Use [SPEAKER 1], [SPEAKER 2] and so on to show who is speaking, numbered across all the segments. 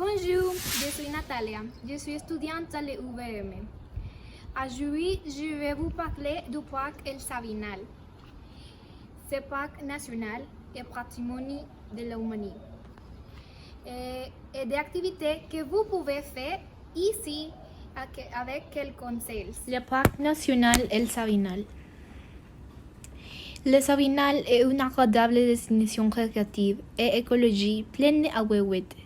[SPEAKER 1] Bonjour, je suis Natalia. Je suis étudiante à l'UVM. Aujourd'hui, je vais vous parler du parc El Sabinal. Ce parc national est patrimoine de l'humanité. Et des activités que vous pouvez faire ici avec quelques conseils.
[SPEAKER 2] Le parc national El Sabinal. Le Sabinal est une agréable destination récréative et écologique pleine d'agouettes.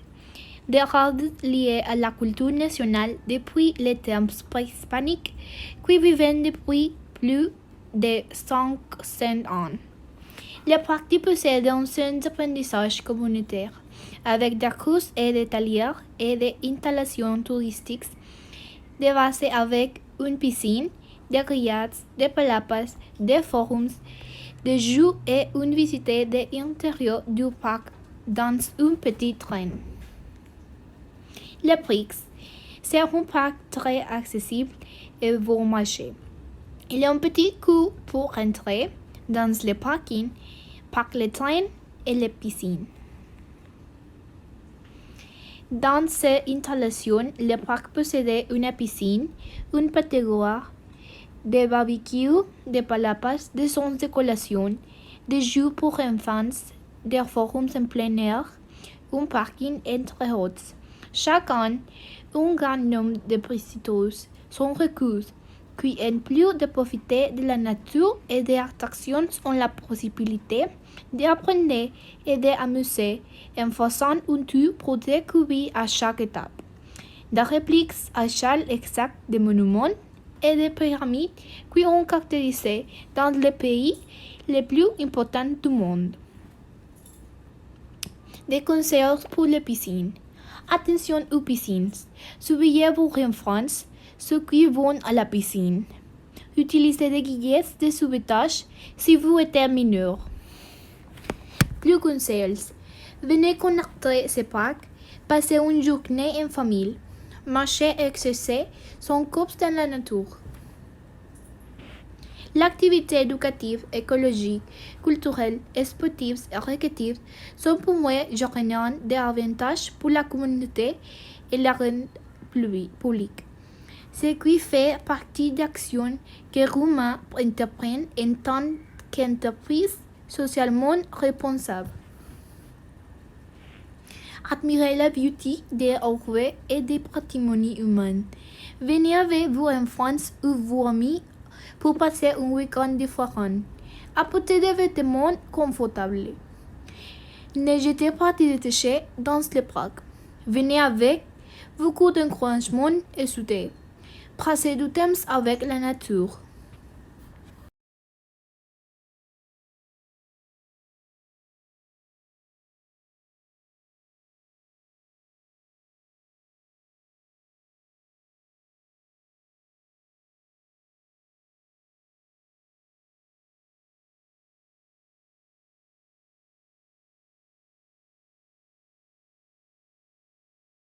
[SPEAKER 2] Des rades liées à la culture nationale depuis les temps préhispaniques qui vivent depuis plus de 500 ans. Le parc possède un centre d'apprentissage communautaire avec des cours et des ateliers et des installations touristiques de base avec une piscine, des grillades, des palapas, des forums, des jeux et une visite de l'intérieur du parc dans un petit train. Le prix, c'est un parc très accessible et bon marché. Il y a un petit coût pour entrer dans le parking, par le train et les piscines. Dans cette installation, le parc possédait une piscine, une patinoire, des barbecues, des palapas, des zones de collation, des jeux pour enfants, des forums en plein air, un parking entre autres. Chaque an, un grand nombre de visiteurs sont recrutés qui, en plus de profiter de la nature et des attractions, ont la possibilité d'apprendre et d'amuser en faisant un tour pour découvrir à chaque étape des répliques à échelle exacte des monuments et des pyramides qui ont caractérisé dans les pays les plus importants du monde. Des conseils pour les piscines. Attention aux piscines. Surveillez vos enfants, ceux qui vont à la piscine. Utilisez des guides de sauvetage si vous êtes mineur. Plus conseils. Venez connecter ce parc, passer une journée en famille, marcher et exercer son corps dans la nature. L'activité éducative, écologique, culturelle, sportive et récréative sont pour moi généralement des avantages pour la communauté et la rente publique. Ce qui fait partie d'actions que Roma entreprend en tant qu'entreprise socialement responsable. Admirez la beauté des objets et des patrimonies humains. Venez avec vos enfants ou vos amis pour passer un week-end différent. Apportez des vêtements confortables. Ne jetez pas de déchets dans le parc. Venez avec beaucoup d'encouragement et soutien. Passez du temps avec la nature.